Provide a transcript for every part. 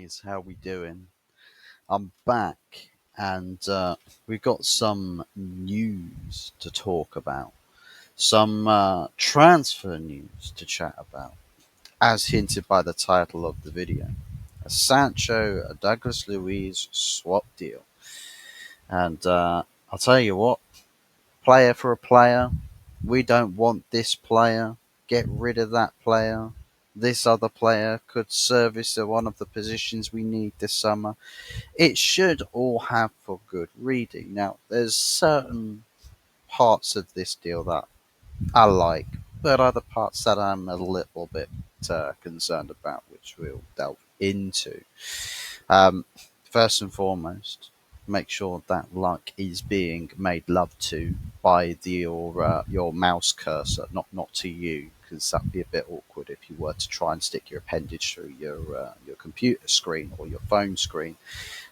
guys, how we doing? I'm back, and we've got some news to talk about, some transfer news to chat about, as hinted by the title of the video. A Sancho, a Douglas Luiz swap deal. And I'll tell you what, player for a player, we don't want this player, get rid of that player. This other player could service one of the positions we need this summer. It should all have for good reading. Now, there's certain parts of this deal that I like, but other parts that I'm a little bit concerned about, which we'll delve into. Um, First and foremost, make sure that like is being made love to by your mouse cursor, not to you, because that'd be a bit awkward if you were to try and stick your appendage through your computer screen or your phone screen.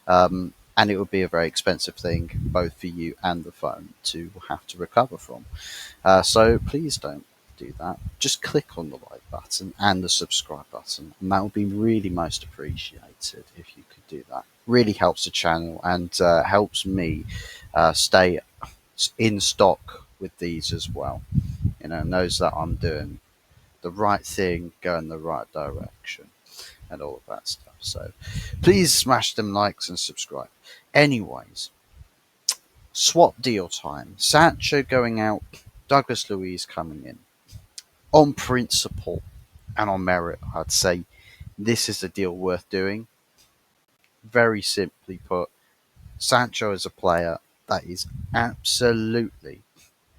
And it would be a very expensive thing, both for you and the phone, to have to recover from. So please don't do that. Just click on the like button and the subscribe button, and that would be really most appreciated if you could do that. Really helps the channel and helps me stay in stock with these as well. Knows that I'm doing the right thing, going the right direction, and all of that stuff. So please smash them likes and subscribe. Anyways, swap deal time. Sancho going out, Douglas Luiz coming in. On principle and on merit, I'd say this is a deal worth doing. Very simply put, Sancho is a player that is absolutely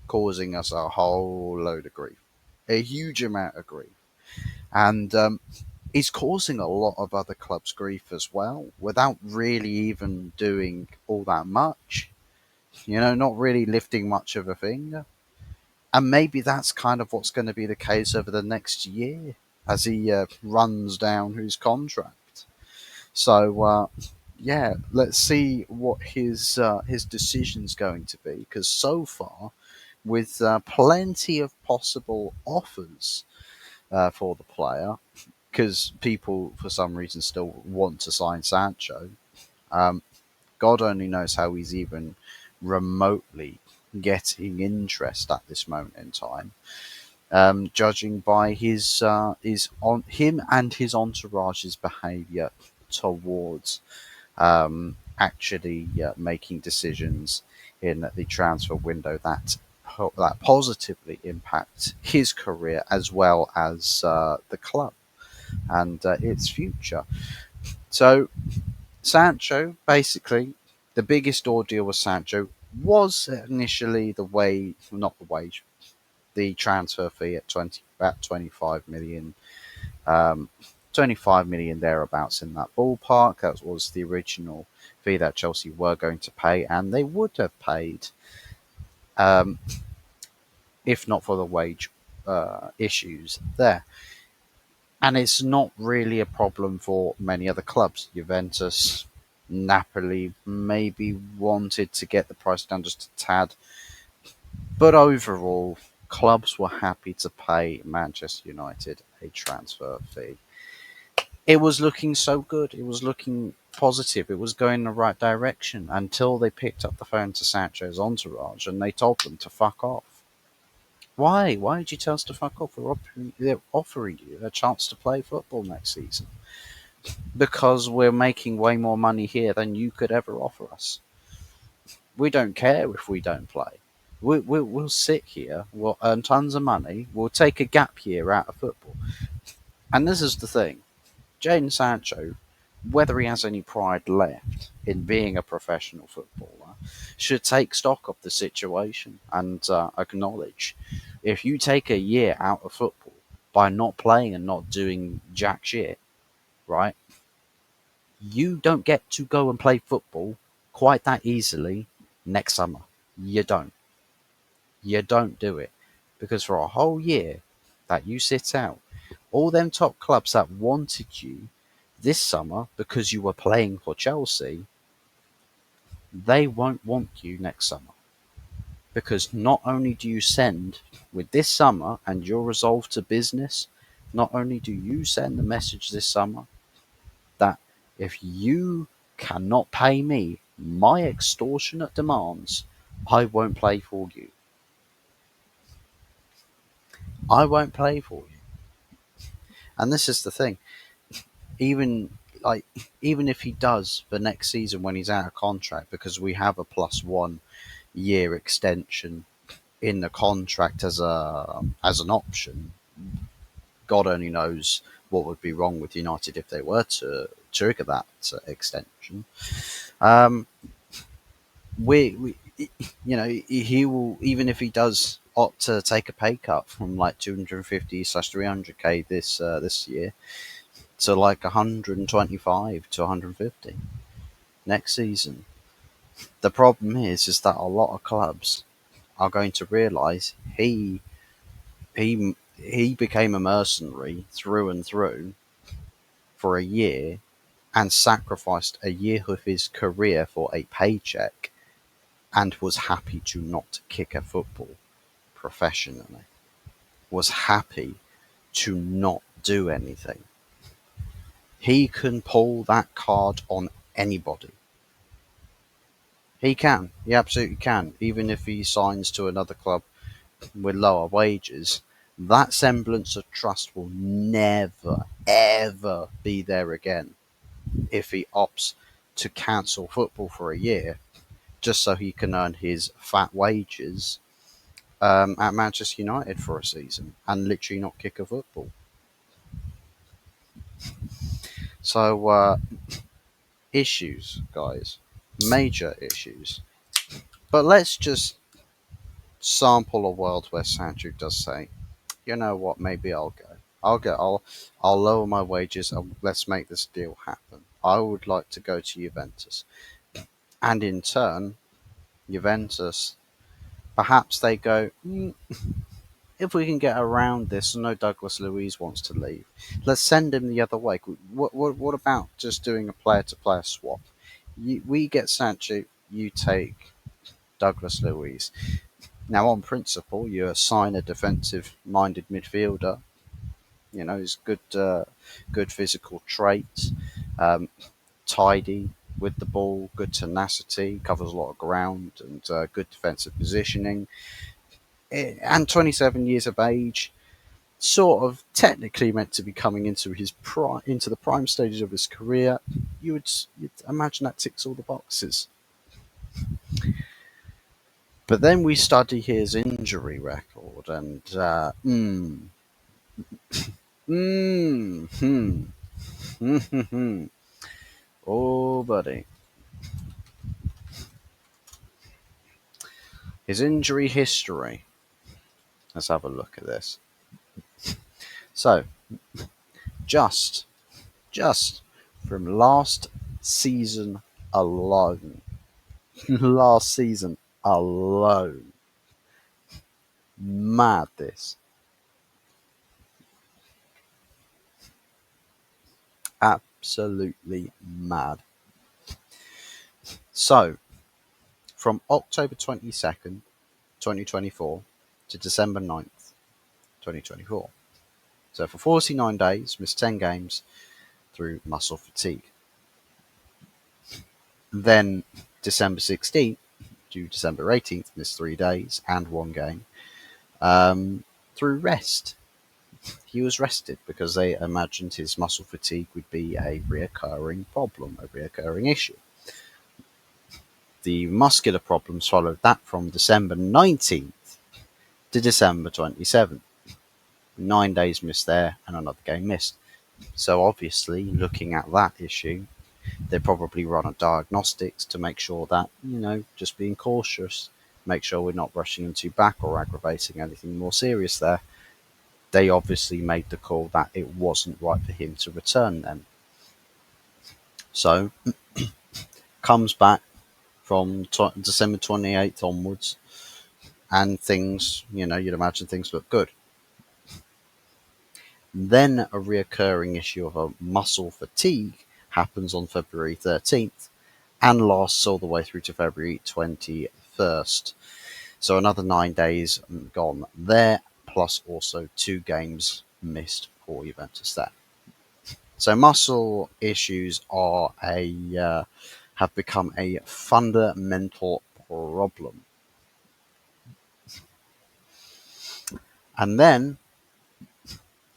causing us a whole load of grief, a huge amount of grief. And he's causing a lot of other clubs grief as well, without really even doing all that much. Not really lifting much of a finger. And maybe that's kind of what's going to be the case over the next year as he runs down his contract. So, yeah, let's see what his decision's going to be. Because so far, with plenty of possible offers for the player, because people, for some reason, still want to sign Sancho. God only knows how he's even remotely getting interest at this moment in time. Judging by his on him and his entourage's behaviour towards actually making decisions in the transfer window that positively impact his career as well as the club and its future. So Sancho, basically, the biggest ordeal with Sancho was initially the transfer fee at about 25 million, 25 million thereabouts in that ballpark. That was the original fee that Chelsea were going to pay, and they would have paid um, if not for the wage issues there. And it's not really a problem for many other clubs. Juventus, Napoli maybe wanted to get the price down just a tad. But overall, clubs were happy to pay Manchester United a transfer fee. It was looking so good. It was looking positive. It was going in the right direction until they picked up the phone to Sancho's entourage and they told them to fuck off. Why? Why did you tell us to fuck off? They're offering you a chance to play football next season. Because we're making way more money here than you could ever offer us. We don't care if we don't play. We'll sit here, we'll earn tons of money, we'll take a gap year out of football. And this is the thing. Jadon Sancho, whether he has any pride left in being a professional footballer, should take stock of the situation and acknowledge if you take a year out of football by not playing and not doing jack shit, right? You don't get to go and play football quite that easily next summer. You don't. You don't do it. Because for a whole year that you sit out, all them top clubs that wanted you this summer because you were playing for Chelsea, they won't want you next summer. Because not only do you send with this summer and your resolve to business, not only do you send the message this summer that If you cannot pay me my extortionate demands, I won't play for you. I won't play for you. And this is the thing. Even like even if he does the next season when he's out of contract, because we have a +1 year extension in the contract as an option. God only knows what would be wrong with United if they were to trigger that extension. Um, we he will, even if he does opt to take a pay cut from like 250/300k this year to like 125 to 150 next season. The problem is that a lot of clubs are going to realise he became a mercenary through and through for a year and sacrificed a year of his career for a paycheck and was happy to not kick a football professionally, was happy to not do anything. He can pull that card on anybody. He can. He absolutely can. Even if he signs to another club with lower wages, that semblance of trust will never, ever be there again if he opts to cancel football for a year just so he can earn his fat wages at Manchester United for a season and literally not kick a football. So, issues, guys. Major issues. But let's just sample a world where Sancho does say, you know what, maybe I'll go. I'll lower my wages and let's make this deal happen. I would like to go to Juventus. And in turn, Juventus, perhaps they go, if we can get around this, I know Douglas Luiz wants to leave. Let's send him the other way. What about just doing a player-to-player swap? We get Sancho, you take Douglas Luiz. Now, on principle, you assign a defensive-minded midfielder. You know, he's good physical traits, um, tidy with the ball, good tenacity, covers a lot of ground, and good defensive positioning. And 27 years of age, sort of technically meant to be coming into into the prime stages of his career. You'd imagine that ticks all the boxes. But then we study his injury record, and oh, buddy, his injury history. Let's have a look at this. So, just just from last season alone, last season alone, mad this. Absolutely mad. So, from October 22nd, 2024 to December 9th, 2024. So, for 49 days, missed 10 games through muscle fatigue. Then, December 16th to December 18th, missed 3 days and 1 game through rest. He was rested because they imagined his muscle fatigue would be a reoccurring problem, a reoccurring issue. The muscular problems followed that from December 19th to December 27th. 9 days missed there and another game missed. So obviously, looking at that issue, they probably run a diagnostics to make sure that, just being cautious, make sure we're not rushing him too back or aggravating anything more serious there. They obviously made the call that it wasn't right for him to return then. So, comes back from December 28th onwards, and things, you'd imagine things look good. Then a reoccurring issue of a muscle fatigue happens on February 13th and lasts all the way through to February 21st. So another 9 days gone there, plus also 2 games missed for Juventus there. So muscle issues are have become a fundamental problem. And then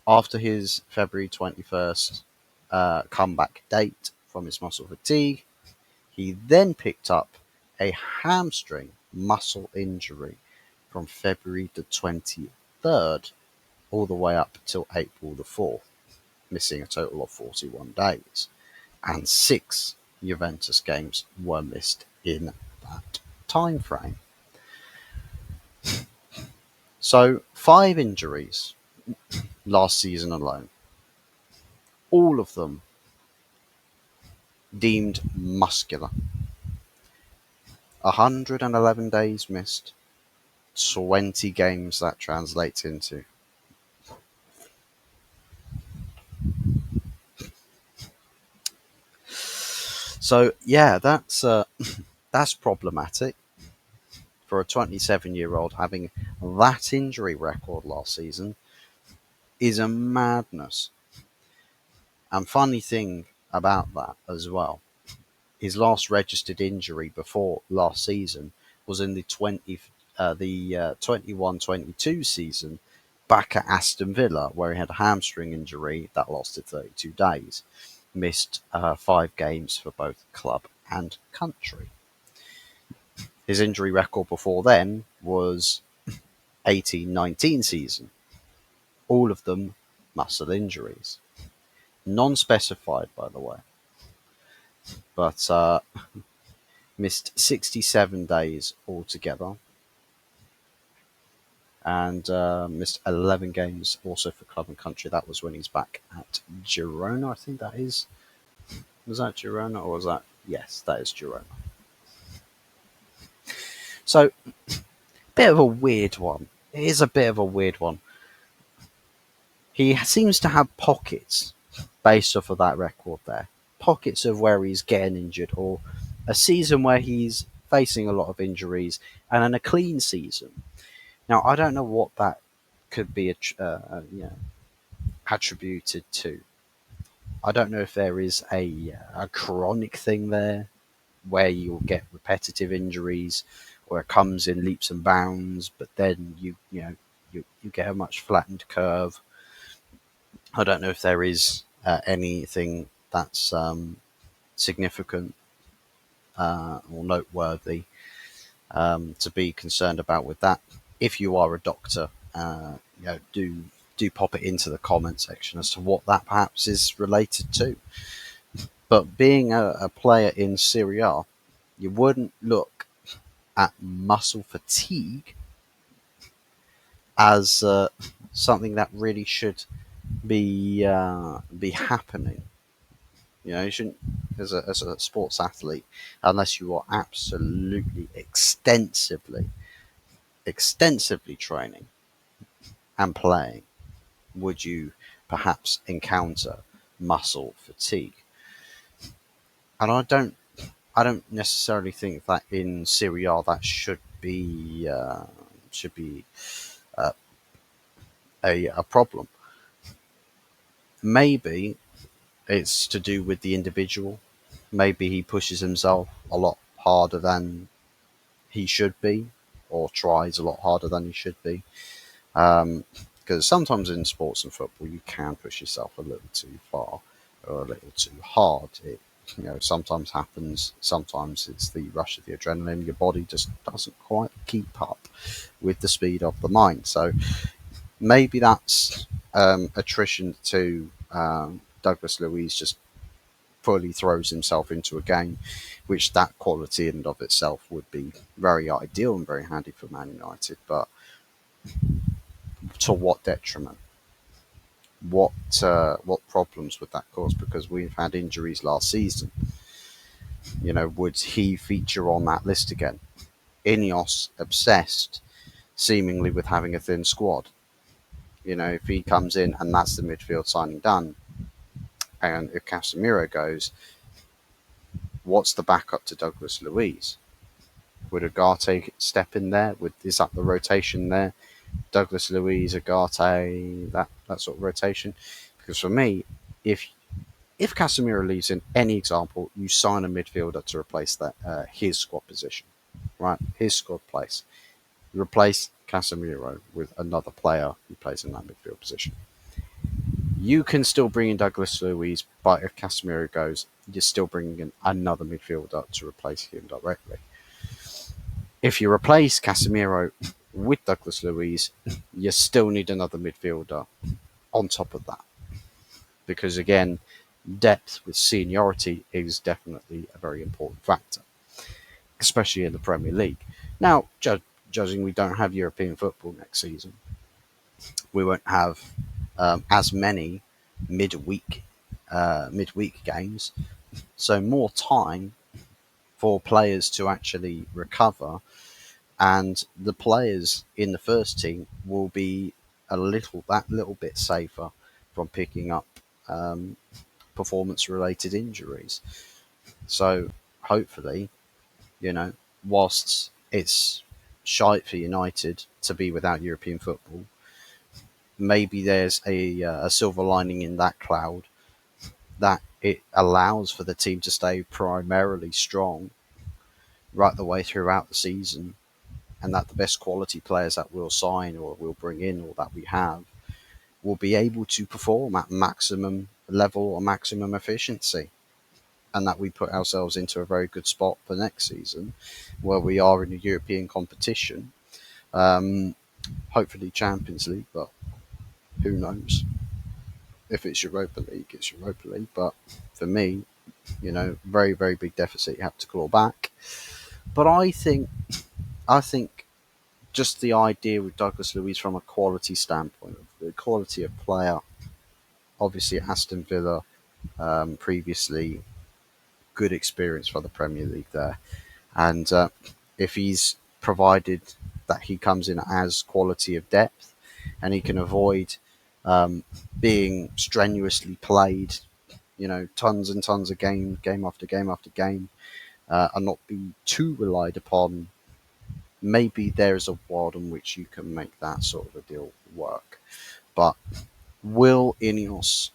after his February 21st comeback date from his muscle fatigue, he then picked up a hamstring muscle injury from February the 23rd all the way up till April the 4th, missing a total of 41 days. And 6 Juventus games were missed in that time frame. So 5 injuries last season alone, all of them deemed muscular. 111 days missed, 20 games that translates into. So yeah, that's problematic for a 27-year-old having that injury record last season is a madness. And funny thing about that as well, his last registered injury before last season was in the 21-22 season back at Aston Villa, where he had a hamstring injury that lasted 32 days, missed 5 games for both club and country. His injury record before then was 18-19 season, all of them muscle injuries, non-specified by the way, but missed 67 days altogether, and missed 11 games also for club and country. That was when he's back at Girona, I think that is. Was that Girona or was that? Yes, that is Girona. So, bit of a weird one. It is a bit of a weird one. He seems to have pockets based off of that record there. Pockets of where he's getting injured, or a season where he's facing a lot of injuries, and then a clean season. Now, I don't know what that could be attributed to. I don't know if there is a chronic thing there where you'll get repetitive injuries, or it comes in leaps and bounds, but then you get a much flattened curve. I don't know if there is anything that's significant or noteworthy to be concerned about with that. If you are a doctor, do pop it into the comment section as to what that perhaps is related to. But being a player in Serie A, you wouldn't look at muscle fatigue as something that really should be happening. You shouldn't, as a sports athlete, unless you are absolutely extensively training and playing, would you perhaps encounter muscle fatigue. And I don't necessarily think that in Serie A that should be uh, a problem. Maybe it's to do with the individual. Maybe he pushes himself a lot harder than he should be, or tries a lot harder than he should be. Because sometimes in sports and football, you can push yourself a little too far or a little too hard. It sometimes happens. Sometimes it's the rush of the adrenaline. Your body just doesn't quite keep up with the speed of the mind. So maybe that's attrition to Douglas Luiz just fully throws himself into a game, which that quality in and of itself would be very ideal and very handy for Man United. But to what detriment? What problems would that cause? Because we've had injuries last season. Would he feature on that list again? Ineos obsessed, seemingly, with having a thin squad. If he comes in and that's the midfield signing done, and if Casemiro goes, what's the backup to Douglas Luiz? Would Ugarte step in there? Is that the rotation there? Douglas Luiz, Ugarte, that sort of rotation? Because for me, if if Casemiro leaves, in any example, you sign a midfielder to replace that his squad position, right? His squad place. You replace Casemiro with another player who plays in that midfield position. You can still bring in Douglas Luiz, but if Casemiro goes, you're still bringing in another midfielder to replace him directly. If you replace Casemiro with Douglas Luiz, you still need another midfielder on top of that. Because again, depth with seniority is definitely a very important factor, especially in the Premier League. Now, judging we don't have European football next season, we won't have as many midweek midweek games, so more time for players to actually recover, and the players in the first team will be that little bit safer from picking up um, performance related injuries. So hopefully, you know, whilst it's shite for United to be without European football, maybe there's a silver lining in that cloud, that it allows for the team to stay primarily strong right the way throughout the season, and that the best quality players that we'll sign or we'll bring in or that we have will be able to perform at maximum level or maximum efficiency, and that we put ourselves into a very good spot for next season where we are in a European competition, um, hopefully Champions League, but who knows. If it's Europa League, it's Europa League. But for me, very, very big deficit you have to claw back. But I think just the idea with Douglas Luiz from a quality standpoint, the quality of player, obviously Aston Villa, previously good experience for the Premier League there, and if he's provided that he comes in as quality of depth, and he can avoid being strenuously played, tons and tons of game after game after game, and not be too relied upon, maybe there's a world in which you can make that sort of a deal work. But will Ineos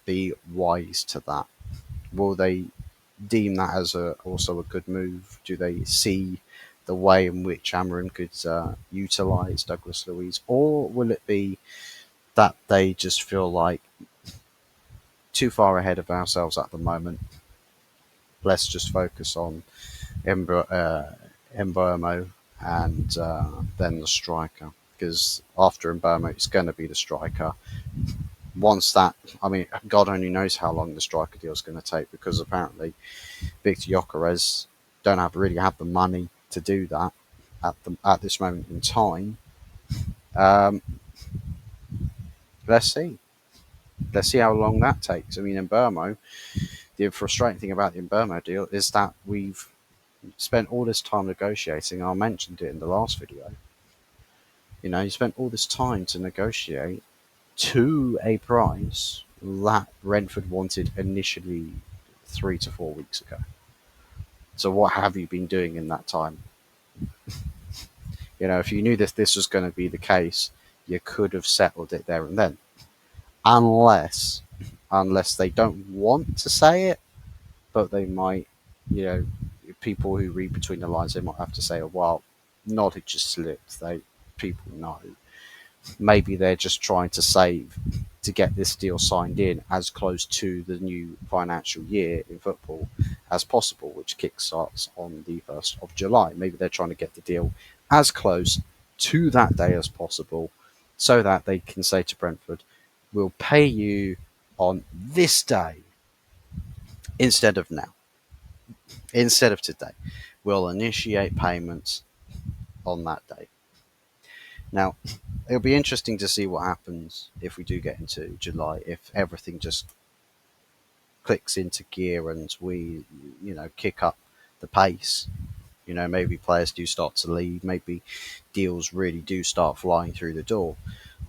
be wise to that? Will they deem that as also a good move? Do they see the way in which Amarim could utilise Douglas Luiz, or will it be that they just feel like too far ahead of ourselves at the moment? Let's just focus on Mbermo and then the striker, because after Mbermo, it's going to be the striker. Once that, I mean, God only knows how long the striker deal is going to take, because apparently Victor Gyökeres don't really have the money to do that at this moment in time. Um, let's see. Let's see how long that takes. I mean, in Burmo, the frustrating thing about the Burmo deal is that we've spent all this time negotiating. I mentioned it in the last video. You spent all this time to negotiate to a price that Brentford wanted initially 3 to 4 weeks ago. So what have you been doing in that time? If you knew this was going to be the case, you could have settled it there and then. Unless they don't want to say it, but they might, people who read between the lines, they might have to say, oh, well, knowledge has slipped. People know. Maybe they're just trying to save to get this deal signed in as close to the new financial year in football as possible, which kickstarts on the 1st of July. Maybe they're trying to get the deal as close to that day as possible so that they can say to Brentford, we'll pay you on this day instead of now, instead of today. We'll initiate payments on that day. Now, it'll be interesting to see what happens if we do get into July, if everything just clicks into gear and we, kick up the pace. Maybe players do start to leave, maybe deals really do start flying through the door.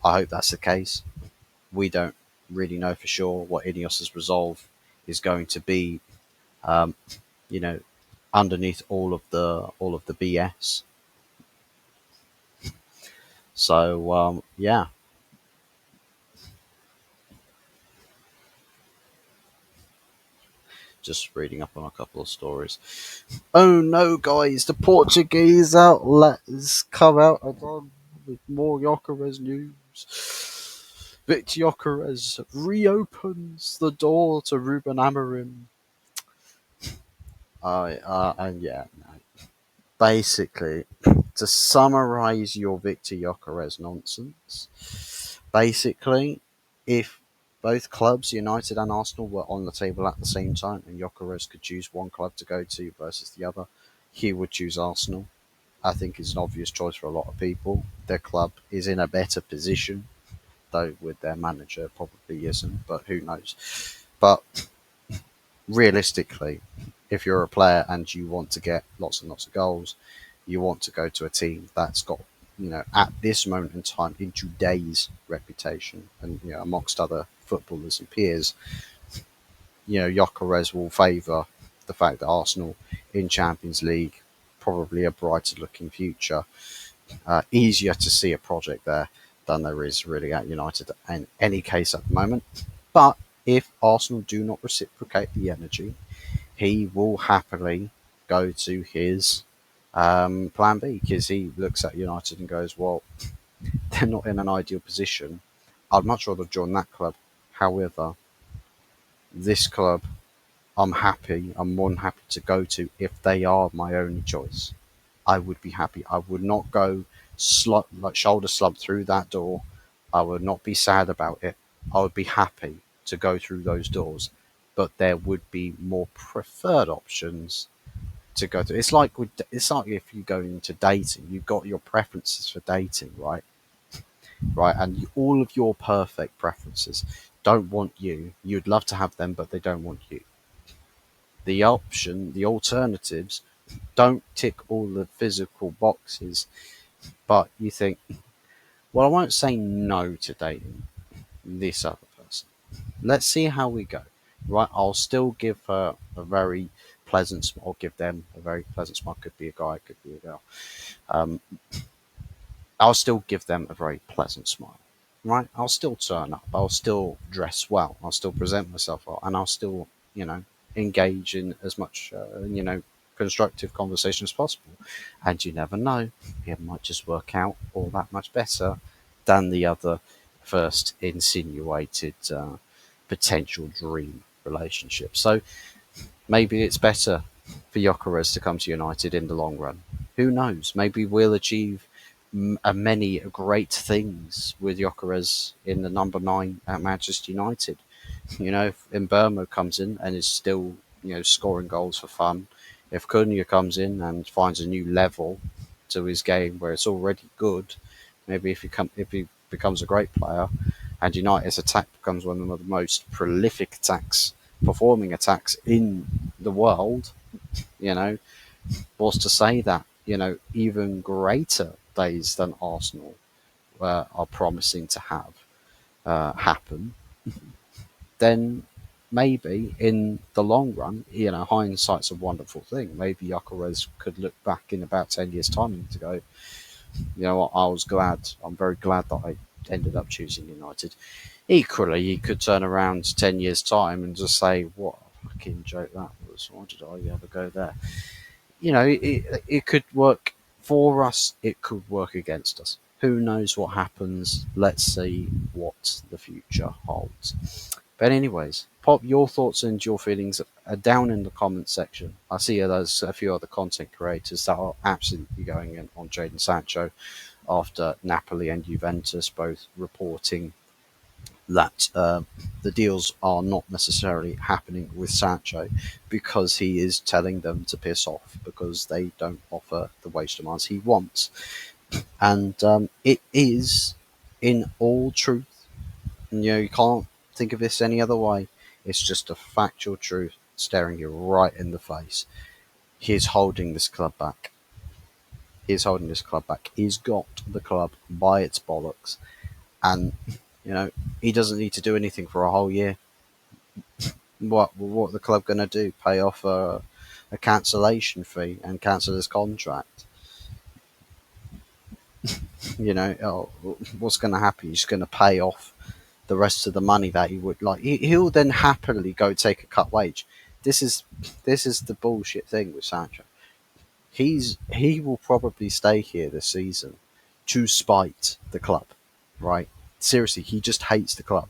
I hope that's the case. We don't really know for sure what Ineos's resolve is going to be, um, you know, underneath all of the BS. So yeah. Just reading up on a couple of stories. Oh no, guys! The Portuguese outlet has come out again with more Jokeres news. Victor Jokeres reopens the door to Ruben Amorim. And yeah, no. Basically, to summarize your Victor Jokeres nonsense, basically, if both clubs, United and Arsenal, were on the table at the same time and Jokeres could choose one club to go to versus the other, he would choose Arsenal. I think it's an obvious choice for a lot of people. Their club is in a better position, though with their manager probably isn't, but who knows. But realistically, if you're a player and you want to get lots and lots of goals, you want to go to a team that's got, at this moment in time, in today's reputation, and amongst other footballers and peers, Jokeres will favour the fact that Arsenal in Champions League, probably a brighter looking future. Easier to see a project there than there is really at United in any case at the moment. But if Arsenal do not reciprocate the energy, he will happily go to his plan B, because he looks at United and goes, well, they're not in an ideal position. I'd much rather join that club. However, this club, I'm more than happy to go to if they are my only choice. I would be happy. I would not go like shoulder slump through that door. I would not be sad about it. I would be happy to go through those doors, but there would be more preferred options to go through. It's like if you go into dating, you've got your preferences for dating, right? Right, and all of your perfect preferences don't want you. You'd love to have them, but they don't want you. The alternatives don't tick all the physical boxes, but you think, well, I won't say no to dating this other person. Let's see how we go. Right, I'll still give her a very pleasant smile, or give them a very pleasant smile. Could be a guy, could be a girl. Um, I'll still give them a very pleasant smile. Right, I'll still turn up. I'll still dress well. I'll still present myself well, and I'll still, engage in as much, constructive conversation as possible. And you never know, it might just work out all that much better than the other first insinuated potential dream relationship. So maybe it's better for Jokeres to come to United in the long run. Who knows? Maybe we'll achieve many great things with Jokeres in the number 9 at Manchester United. If Mbeumo comes in and is still, scoring goals for fun, if Cunha comes in and finds a new level to his game where it's already good, maybe if he becomes a great player, and United's attack becomes one of the most prolific performing attacks in the world, what's to say that, even greater days than Arsenal are promising to have happen, then maybe in the long run, hindsight's a wonderful thing. Maybe Jokeres could look back in about 10 years' time to go, you know what, I'm very glad that I ended up choosing United. Equally, he could turn around 10 years' time and just say, what a fucking joke that was. Why did I ever go there? It could work for us, it could work against us. Who knows what happens? Let's see what the future holds. But anyways, pop your thoughts and your feelings down in the comments section. I see there's a few other content creators that are absolutely going in on Jadon Sancho after Napoli and Juventus both reporting that the deals are not necessarily happening with Sancho because he is telling them to piss off because they don't offer the wage demands he wants. And it is, in all truth, you can't think of this any other way. It's just a factual truth staring you right in the face. He's holding this club back. He's holding this club back. He's got the club by its bollocks. And, he doesn't need to do anything for a whole year. What the club going to do? Pay off a cancellation fee and cancel his contract? What's going to happen? He's going to pay off the rest of the money that he would like. He'll then happily go take a cut wage. This is the bullshit thing with Sancho. He will probably stay here this season to spite the club, right? Seriously, he just hates the club.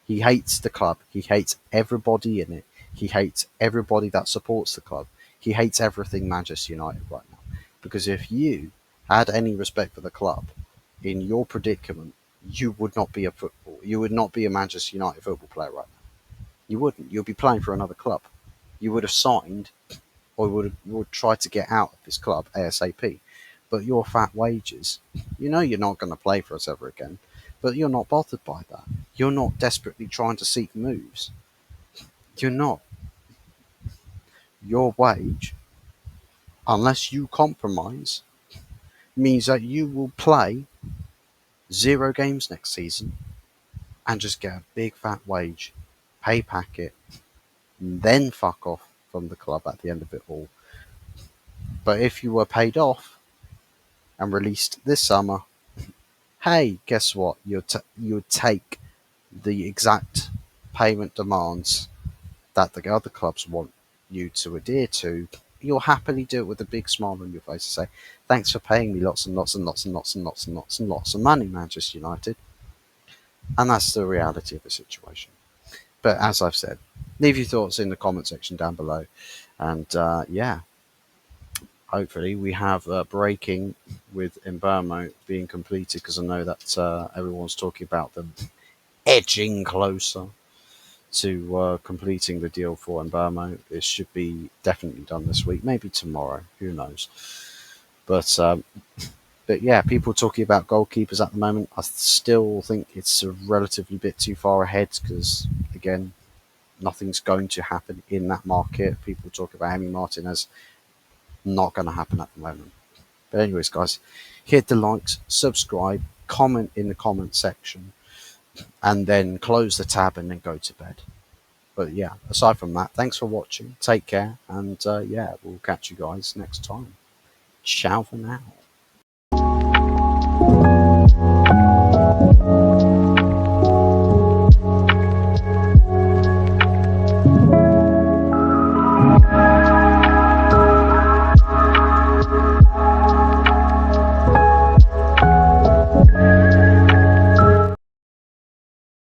He hates the club. He hates everybody in it. He hates everybody that supports the club. He hates everything Manchester United right now. Because if you had any respect for the club in your predicament, you would not be a football. You would not be a Manchester United football player right now. You wouldn't. You'd be playing for another club. You would have signed, or would try to get out of this club ASAP. But your fat wages, you know you're not going to play for us ever again. But you're not bothered by that. You're not desperately trying to seek moves. You're not. Your wage, unless you compromise, means that you will play 0 games next season and just get a big fat wage, pay packet, and then fuck off from the club at the end of it all. But if you were paid off and released this summer, hey, guess what? You'd take the exact payment demands that the other clubs want you to adhere to. You'll happily do it with a big smile on your face and say, thanks for paying me lots and lots and lots and lots and lots and lots and lots of money, Manchester United. And that's the reality of the situation. But as I've said, leave your thoughts in the comment section down below. And yeah, hopefully we have breaking with Mbermo being completed, because I know that everyone's talking about them edging closer to completing the deal for Mbermo. It should be definitely done this week, maybe tomorrow, who knows. But yeah, people talking about goalkeepers at the moment. I still think it's a relatively bit too far ahead, because again, nothing's going to happen in that market. People talk about Emi Martinez, not going to happen at the moment. But anyways, guys, hit the likes, subscribe, comment in the comment section, and then close the tab and then go to bed. But yeah, aside from that, thanks for watching. Take care, and yeah, we'll catch you guys next time. Ciao for now.